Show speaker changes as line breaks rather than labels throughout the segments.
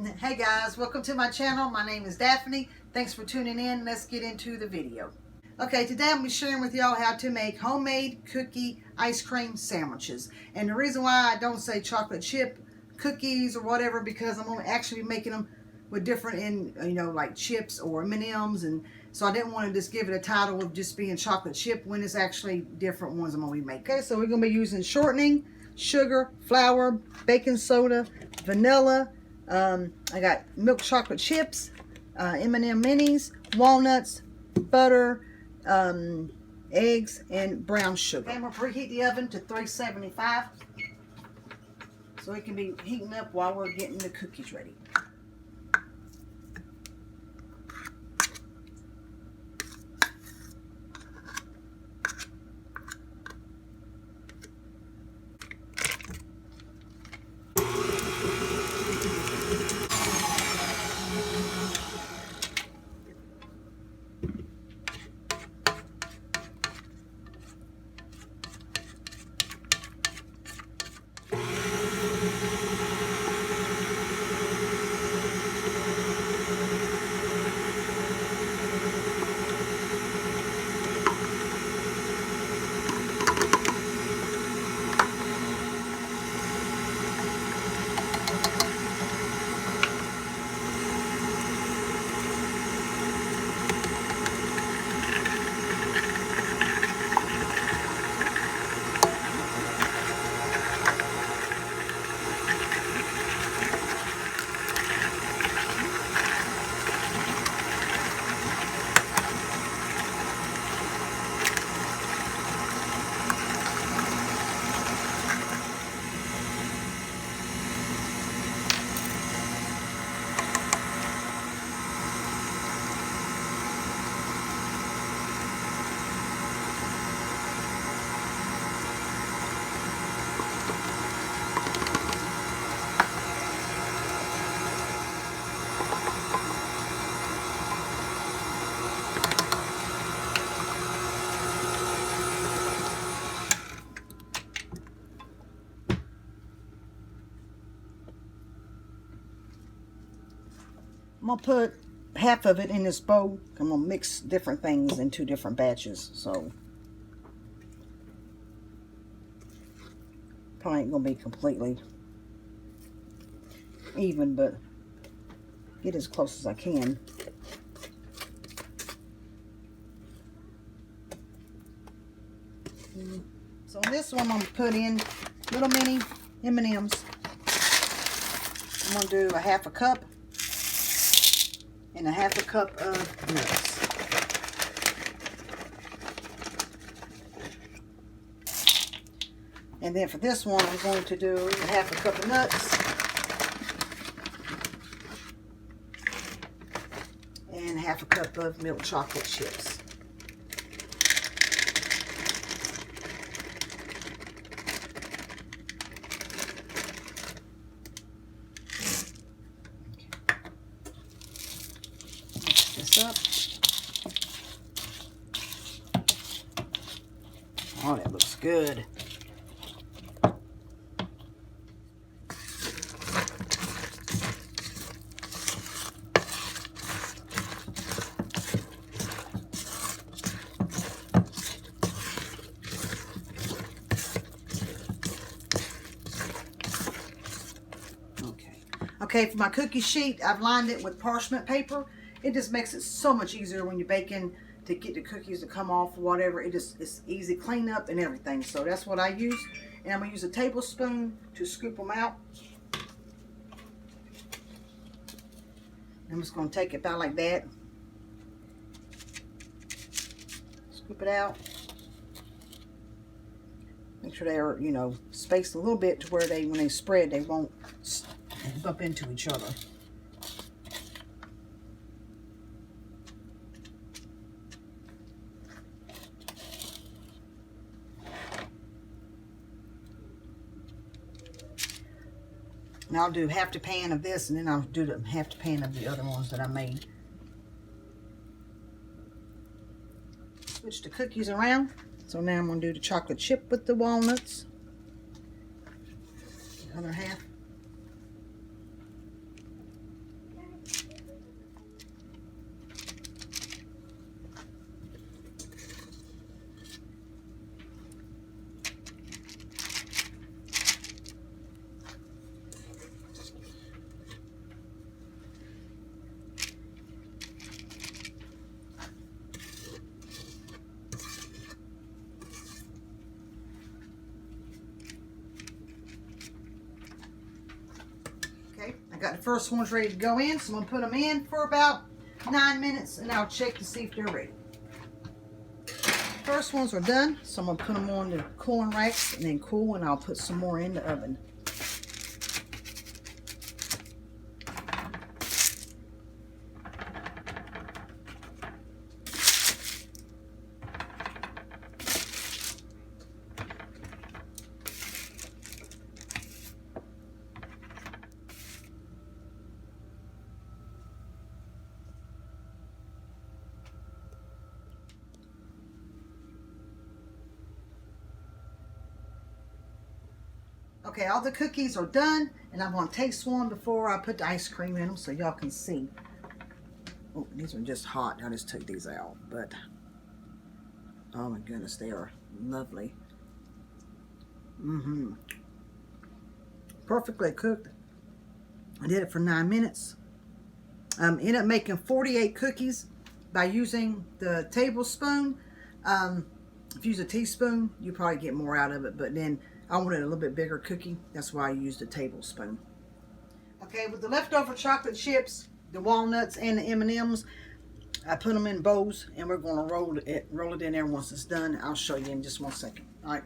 Hey guys, welcome to my channel. My name is Daphne. Thanks for tuning in. Let's get into the video. Okay, today I'm going to be sharing with y'all how to make homemade cookie ice cream sandwiches. And the reason why I don't say chocolate chip cookies or whatever, because I'm going to actually be making them with different, like chips or M&Ms. And so I didn't want to just give it a title of just being chocolate chip when it's actually different ones I'm going to be making. Okay, so we're going to be using shortening, sugar, flour, baking soda, vanilla. I got milk chocolate chips, M&M minis, walnuts, butter, eggs, and brown sugar. Okay, I'm going to preheat the oven to 375 so it can be heating up while we're getting the cookies ready. I'm going to put half of it in this bowl. I'm going to mix different things in 2 different batches. So probably ain't going to be completely even, but get as close as I can. So this one I'm going to put in little mini M&Ms. I'm going to do a half a cup and a half a cup of nuts. And then for this one, I'm going to do a half a cup of nuts and half a cup of milk chocolate chips. Up. Oh, that looks good. Okay, for my cookie sheet, I've lined it with parchment paper. It just makes it so much easier when you're baking to get the cookies to come off or whatever. It's easy cleanup and everything. So that's what I use. And I'm going to use a tablespoon to scoop them out. I'm just going to take it about like that. Scoop it out. Make sure they're, spaced a little bit to where when they spread, they won't bump into each other. And I'll do half the pan of this, and then I'll do half the pan of the other ones that I made. Switch the cookies around. So now I'm going to do the chocolate chip with the walnuts. The other half. I got the first ones ready to go in, so I'm going to put them in for about 9 minutes, and I'll check to see if they're ready. First ones are done, so I'm going to put them on the cooling racks and then cool, and I'll put some more in the oven. Okay, all the cookies are done, and I'm going to taste one before I put the ice cream in them so y'all can see. Oh, these are just hot. I just took these out, but oh my goodness, they are lovely. Perfectly cooked. I did it for 9 minutes. Ended up making 48 cookies by using the tablespoon. If you use a teaspoon, you probably get more out of it, but then I wanted a little bit bigger cookie. That's why I used a tablespoon. Okay, with the leftover chocolate chips, the walnuts, and the M&Ms, I put them in bowls, and we're going to roll it in there once it's done. I'll show you in just 1 second. All right.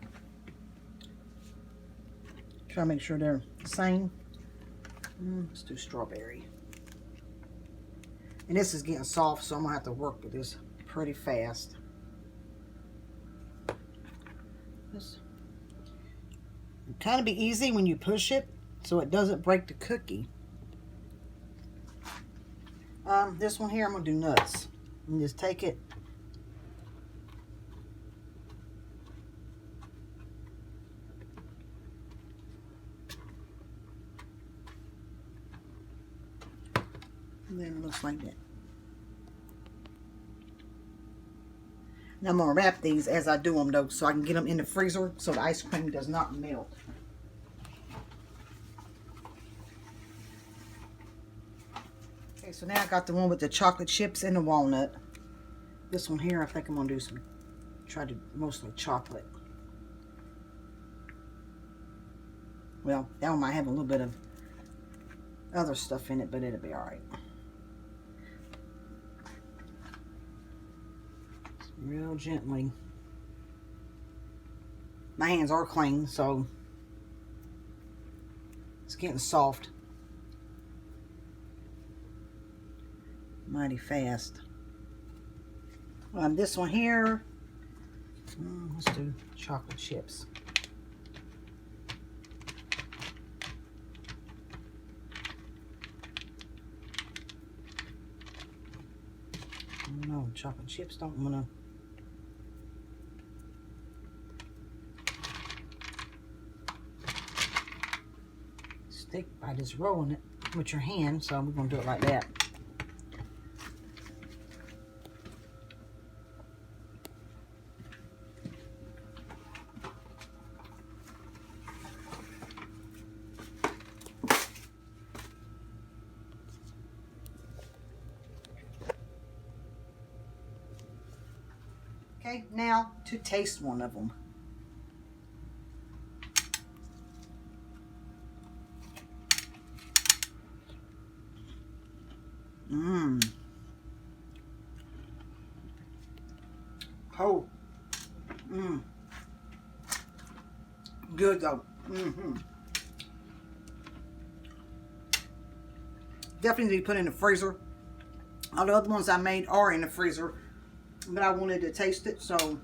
Try to make sure they're the same. Let's do strawberry. And this is getting soft, so I'm going to have to work with this pretty fast. This kind of be easy when you push it so it doesn't break the cookie. This one here, I'm going to do nuts. And just take it. And then it looks like that. Now I'm going to wrap these as I do them though, so I can get them in the freezer so the ice cream does not melt. Okay, so now I got the one with the chocolate chips and the walnut. This one here, I think I'm going to do try to mostly chocolate. Well, that one might have a little bit of other stuff in it, but it'll be alright. Real gently. My hands are clean, so it's getting soft. Mighty fast. This one here, let's do chocolate chips. I don't know, chocolate chips don't want to. Stick by just rolling it with your hand, so we're going to do it like that. Okay, now to taste one of them. Oh. Good though. Definitely need to be put in the freezer. All the other ones I made are in the freezer, but I wanted to taste it, so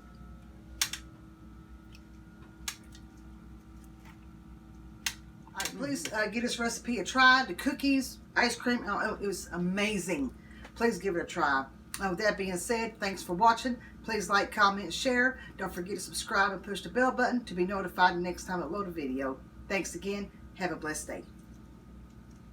please give this recipe a try. The cookies, ice cream, it was amazing. Please give it a try. With that being said, thanks for watching. Please like, comment, share. Don't forget to subscribe and push the bell button to be notified the next time I upload a video. Thanks again. Have a blessed day.